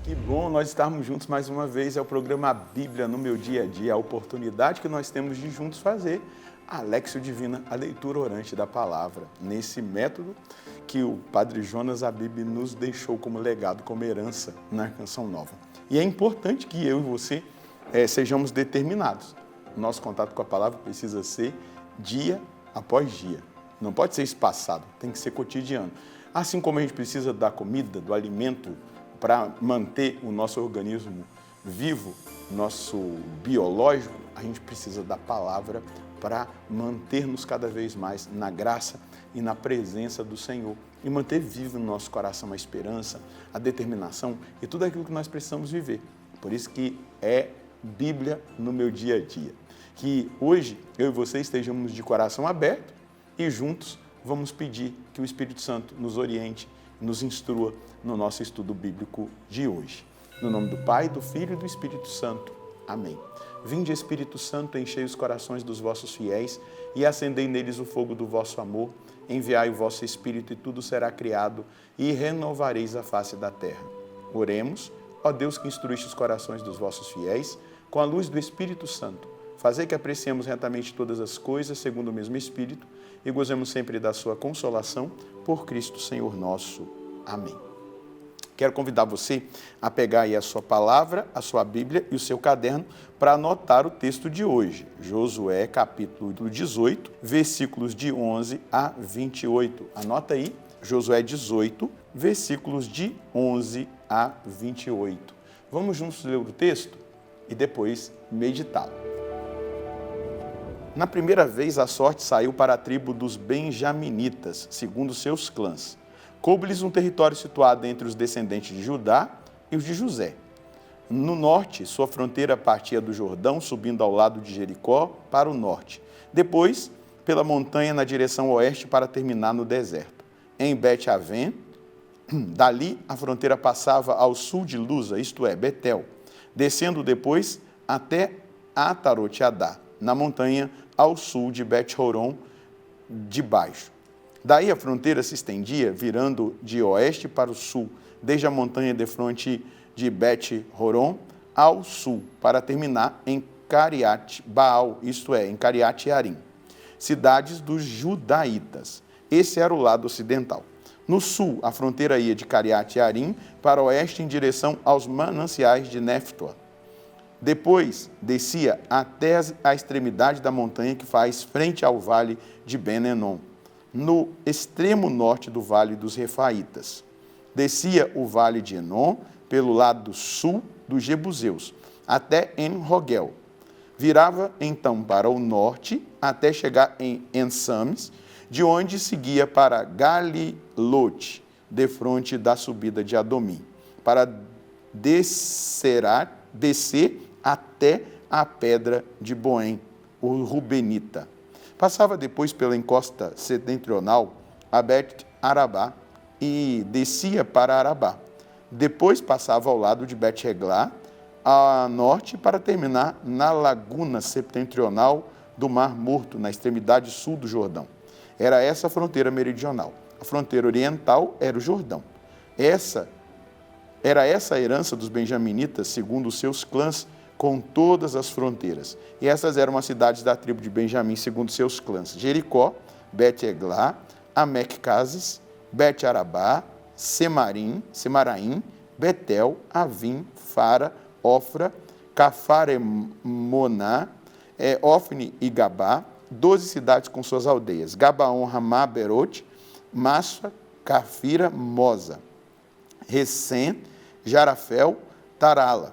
Que bom nós estarmos juntos mais uma vez. É o programa Bíblia no Meu Dia a Dia, a oportunidade que nós temos de juntos fazer a Léxio Divina, a leitura orante da palavra, nesse método que o Padre Jonas Abib nos deixou como legado, como herança na Canção Nova. E é importante que eu e você sejamos determinados. Nosso contato com a palavra precisa ser dia após dia. Não pode ser espaçado, tem que ser cotidiano. Assim como a gente precisa da comida, do alimento, para manter o nosso organismo vivo, nosso biológico, a gente precisa da palavra para manter-nos cada vez mais na graça e na presença do Senhor e manter vivo no nosso coração a esperança, a determinação e tudo aquilo que nós precisamos viver. Por isso que é Bíblia no meu dia a dia. Que hoje eu e você estejamos de coração aberto e juntos vamos pedir que o Espírito Santo nos oriente, nos instrua no nosso estudo bíblico de hoje. No nome do Pai, do Filho e do Espírito Santo. Amém. Vinde, Espírito Santo, enchei os corações dos vossos fiéis e acendei neles o fogo do vosso amor. Enviai o vosso Espírito e tudo será criado e renovareis a face da terra. Oremos, ó Deus que instruíste os corações dos vossos fiéis, com a luz do Espírito Santo, fazei que apreciemos retamente todas as coisas segundo o mesmo Espírito e gozemos sempre da sua consolação por Cristo Senhor nosso. Amém. Quero convidar você a pegar aí a sua palavra, a sua Bíblia e o seu caderno para anotar o texto de hoje. Josué, capítulo 18, versículos de 11 a 28. Anota aí, Josué 18, versículos de 11 a 28. Vamos juntos ler o texto e depois meditá-lo. Na primeira vez, a sorte saiu para a tribo dos benjaminitas, segundo seus clãs. Coube-lhes um território situado entre os descendentes de Judá e os de José. No norte, sua fronteira partia do Jordão, subindo ao lado de Jericó, para o norte. Depois, pela montanha na direção oeste, para terminar no deserto. Em Bet-Aven, dali a fronteira passava ao sul de Luza, isto é, Betel, descendo depois até Atarot-Adá, na montanha ao sul de Bet-Horon de baixo. Daí a fronteira se estendia, virando de oeste para o sul, desde a montanha defronte de Bet-Horon ao sul, para terminar em Cariat-Baal, isto é, em Cariat-Jearim, cidades dos judaítas. Esse era o lado ocidental. No sul, a fronteira ia de Cariat-Jearim para o oeste em direção aos mananciais de Neftoa. Depois, descia até a extremidade da montanha que faz frente ao vale de Ben-Enon, no extremo norte do vale dos Refaitas. Descia o vale de Enon pelo lado sul dos Jebuseus, até En-Rogel. Virava então para o norte até chegar em En-Sames, de onde seguia para Galilote, defronte da subida de Adomim, para descer até a pedra de Boém, o Rubenita. Passava depois pela encosta setentrional a Bet-Arabá e descia para Arabá. Depois passava ao lado de Bet-Reglá, a norte, para terminar na laguna setentrional do Mar Morto, na extremidade sul do Jordão. Era essa a fronteira meridional. A fronteira oriental era o Jordão. Era essa a herança dos benjaminitas, segundo os seus clãs, com todas as fronteiras. E essas eram as cidades da tribo de Benjamim, segundo seus clãs: Jericó, Bet-Eglá, Amec-Cases, Bet-Arabá, Semaraim, Betel, Avim, Fara, Ofra, Cafaremoná, Ofne e Gabá, 12 cidades com suas aldeias: Gabaon, Ramá, Berote, Masfa, Cafira, Moza, Recém, Jarafel, Tarala,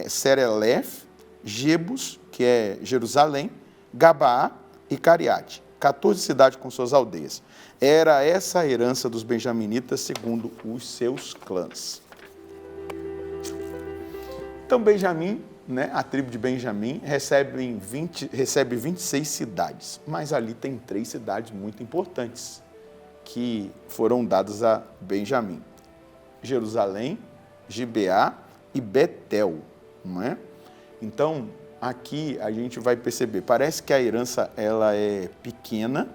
Serelef, Jebus, que é Jerusalém, Gabaá e Cariate, 14 cidades com suas aldeias. Era essa a herança dos benjaminitas, segundo os seus clãs. Então, Benjamim, a tribo de Benjamim, recebe 26 cidades, mas ali tem 3 cidades muito importantes que foram dadas a Benjamim: Jerusalém, Gibeá e Betel, não é? Então, aqui a gente vai perceber, parece que a herança ela é pequena,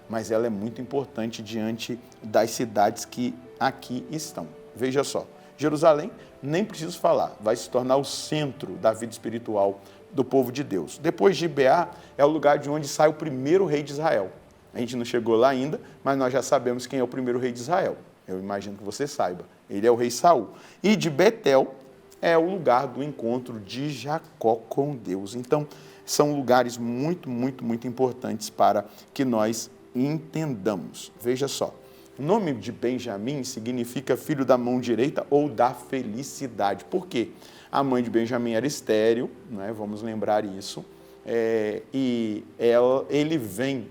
mas ela é muito importante diante das cidades que aqui estão. veja só, Jerusalém, nem preciso falar, vai se tornar o centro da vida espiritual do povo de Deus. Depois de Gibeá, é o lugar de onde sai o primeiro rei de Israel. A gente não chegou lá ainda, mas nós já sabemos quem é o primeiro rei de Israel. Eu imagino que você saiba. Ele é o rei Saul. E de Betel é o lugar do encontro de Jacó com Deus. Então, são lugares muito, muito, muito importantes para que nós entendamos. Veja só, o nome de Benjamim significa filho da mão direita ou da felicidade. Por quê? A mãe de Benjamim era estéril, né? Vamos lembrar isso. E ele vem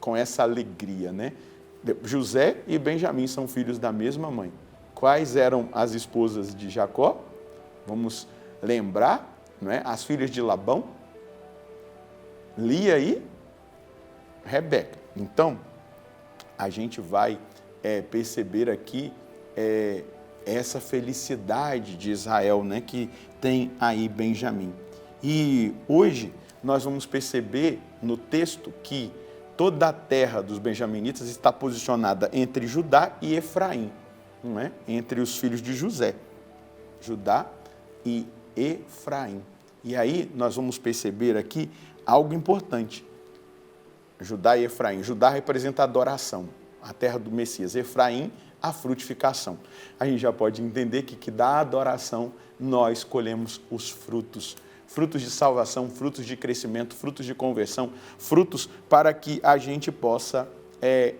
com essa alegria, né? José e Benjamim são filhos da mesma mãe. Quais eram as esposas de Jacó? Vamos lembrar, não é? As filhas de Labão, Lia e Rebeca. Então, a gente vai perceber aqui essa felicidade de Israel, né, que tem aí Benjamim. E hoje nós vamos perceber no texto que toda a terra dos benjaminitas está posicionada entre Judá e Efraim, não é? Entre os filhos de José, Judá e Efraim. E aí nós vamos perceber aqui algo importante. Judá e Efraim. Judá representa a adoração, a terra do Messias. Efraim, a frutificação. A gente já pode entender que da adoração nós colhemos os frutos. Frutos de salvação, frutos de crescimento, frutos de conversão, frutos para que a gente possa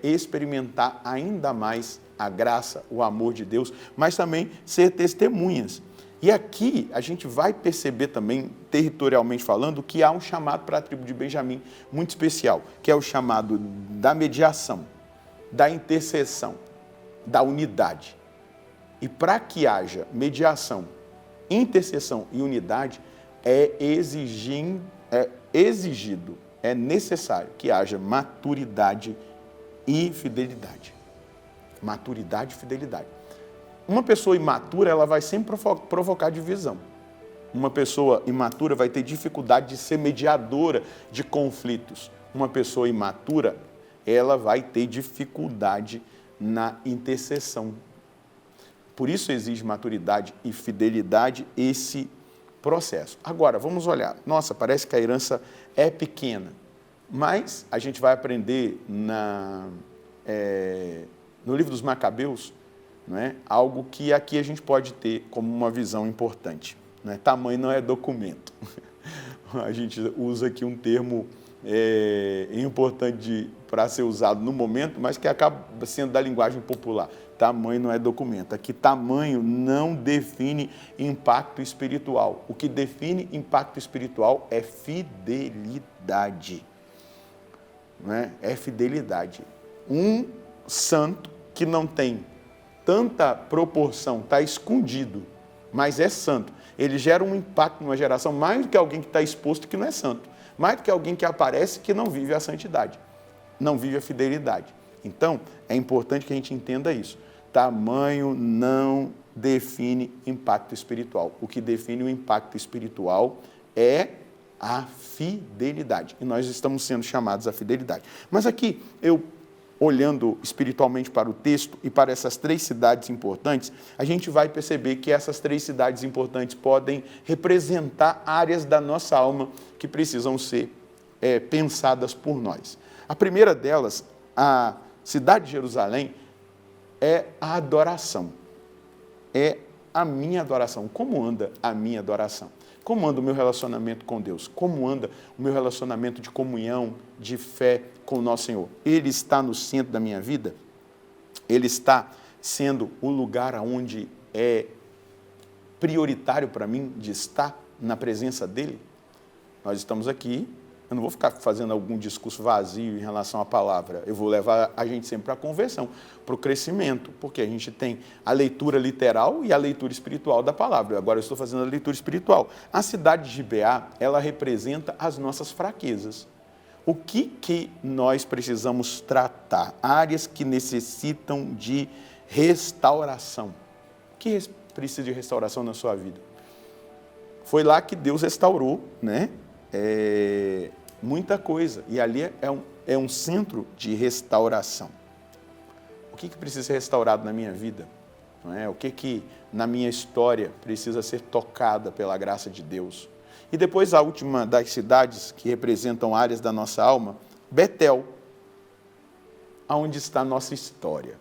experimentar ainda mais a graça, o amor de Deus, mas também ser testemunhas. E aqui a gente vai perceber também, territorialmente falando, que há um chamado para a tribo de Benjamim muito especial, que é o chamado da mediação, da intercessão, da unidade. E para que haja mediação, intercessão e unidade, é exigido, é necessário que haja maturidade e fidelidade. Maturidade e fidelidade. Uma pessoa imatura, ela vai sempre provocar divisão. Uma pessoa imatura vai ter dificuldade de ser mediadora de conflitos. Uma pessoa imatura, ela vai ter dificuldade na intercessão. Por isso exige maturidade e fidelidade esse processo. Agora, vamos olhar. Nossa, parece que a herança é pequena, mas a gente vai aprender no livro dos Macabeus, não é? Algo que aqui a gente pode ter como uma visão importante. Não é? Tamanho não é documento. A gente usa aqui um termo importante para ser usado no momento, mas que acaba sendo da linguagem popular. Tamanho não é documento. Aqui, tamanho não define impacto espiritual. O que define impacto espiritual é fidelidade. Não é? É fidelidade. Um santo que não tem tanta proporção, está escondido, mas é santo. Ele gera um impacto numa geração mais do que alguém que está exposto que não é santo. Mais do que alguém que aparece que não vive a santidade, não vive a fidelidade. Então, é importante que a gente entenda isso. Tamanho não define impacto espiritual. O que define o impacto espiritual é a fidelidade. E nós estamos sendo chamados à fidelidade. Mas aqui, olhando espiritualmente para o texto e para essas 3 cidades importantes, a gente vai perceber que essas 3 cidades importantes podem representar áreas da nossa alma que precisam ser pensadas por nós. A primeira delas, a cidade de Jerusalém, é a adoração. É a minha adoração. Como anda a minha adoração? Como anda o meu relacionamento com Deus? Como anda o meu relacionamento de comunhão, de fé com o nosso Senhor? Ele está no centro da minha vida? Ele está sendo o lugar onde é prioritário para mim de estar na presença dEle? Nós estamos aqui, eu não vou ficar fazendo algum discurso vazio em relação à palavra, eu vou levar a gente sempre para a conversão, para o crescimento, porque a gente tem a leitura literal e a leitura espiritual da palavra. Agora eu estou fazendo a leitura espiritual. A cidade de Gibeá, ela representa as nossas fraquezas. O que nós precisamos tratar? Áreas que necessitam de restauração. O que precisa de restauração na sua vida? Foi lá que Deus restaurou, né? muita coisa. E ali é um centro de restauração. O que precisa ser restaurado na minha vida? Não é? O que na minha história precisa ser tocada pela graça de Deus? E depois a última das cidades que representam áreas da nossa alma, Betel, aonde está a nossa história.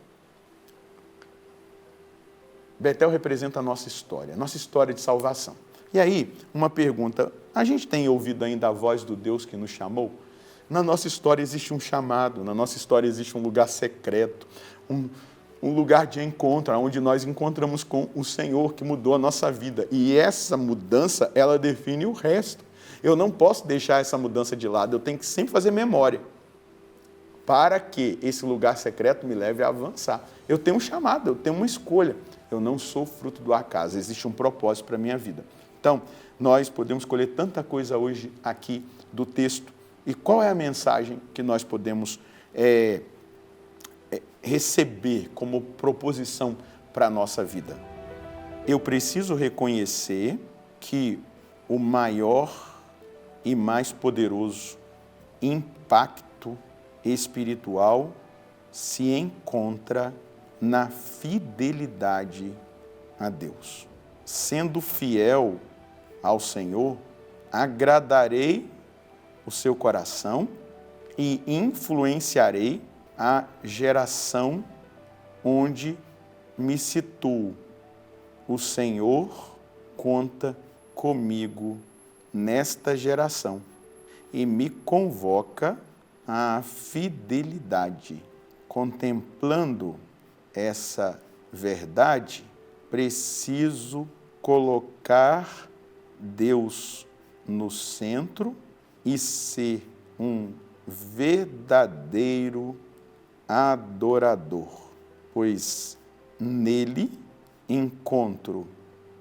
Betel representa a nossa história de salvação. E aí, uma pergunta, a gente tem ouvido ainda a voz do Deus que nos chamou? Na nossa história existe um chamado, na nossa história existe um lugar secreto, um lugar de encontro, onde nós encontramos com o Senhor que mudou a nossa vida. E essa mudança, ela define o resto. Eu não posso deixar essa mudança de lado, eu tenho que sempre fazer memória, para que esse lugar secreto me leve a avançar. Eu tenho um chamado, eu tenho uma escolha. Eu não sou fruto do acaso, existe um propósito para a minha vida. Então, nós podemos colher tanta coisa hoje aqui do texto. E qual é a mensagem que nós podemos receber como proposição para a nossa vida? Eu preciso reconhecer que o maior e mais poderoso impacto espiritual se encontra na fidelidade a Deus. Sendo fiel ao Senhor, agradarei o seu coração e influenciarei a geração onde me situo. O Senhor conta comigo nesta geração e me convoca à fidelidade. Contemplando essa verdade, preciso colocar Deus no centro e ser um verdadeiro adorador, pois nele encontro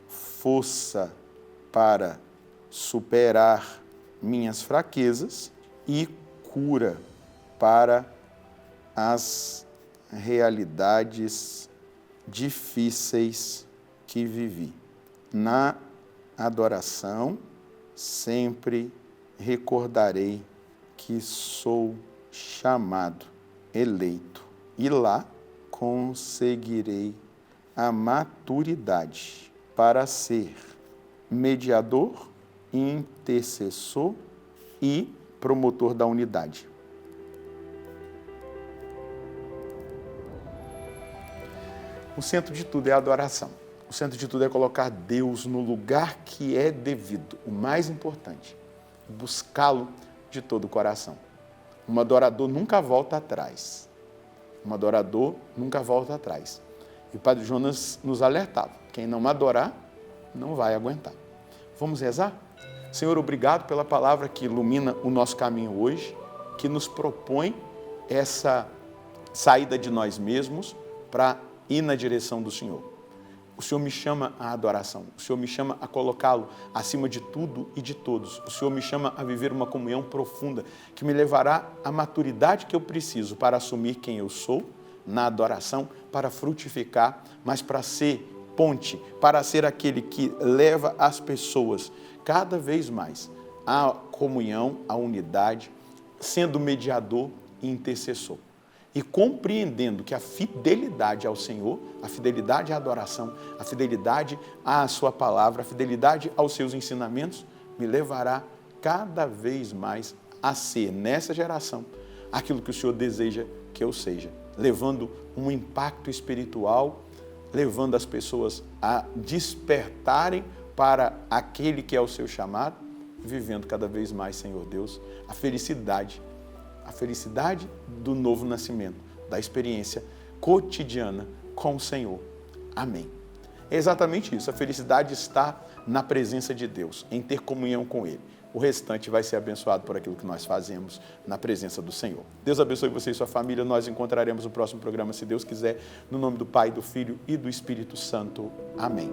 força para superar minhas fraquezas e cura para as realidades difíceis que vivi. Na adoração, sempre recordarei que sou chamado, eleito, e lá conseguirei a maturidade para ser mediador, intercessor e promotor da unidade. O centro de tudo é a adoração. O centro de tudo é colocar Deus no lugar que é devido, o mais importante, buscá-lo de todo o coração. Um adorador nunca volta atrás. Um adorador nunca volta atrás. E o Padre Jonas nos alertava, quem não adorar, não vai aguentar. Vamos rezar? Senhor, obrigado pela palavra que ilumina o nosso caminho hoje, que nos propõe essa saída de nós mesmos para ir na direção do Senhor. O Senhor me chama à adoração, o Senhor me chama a colocá-lo acima de tudo e de todos. O Senhor me chama a viver uma comunhão profunda que me levará à maturidade que eu preciso para assumir quem eu sou na adoração, para frutificar, mas para ser ponte, para ser aquele que leva as pessoas cada vez mais à comunhão, à unidade, sendo mediador e intercessor. E compreendendo que a fidelidade ao Senhor, a fidelidade à adoração, a fidelidade à sua palavra, a fidelidade aos seus ensinamentos, me levará cada vez mais a ser, nessa geração, aquilo que o Senhor deseja que eu seja, levando um impacto espiritual, levando as pessoas a despertarem para aquele que é o seu chamado, vivendo cada vez mais, Senhor Deus, a felicidade do novo nascimento, da experiência cotidiana com o Senhor. Amém. É exatamente isso, a felicidade está na presença de Deus, em ter comunhão com Ele. O restante vai ser abençoado por aquilo que nós fazemos na presença do Senhor. Deus abençoe você e sua família. Nós encontraremos no próximo programa, se Deus quiser, no nome do Pai, do Filho e do Espírito Santo. Amém.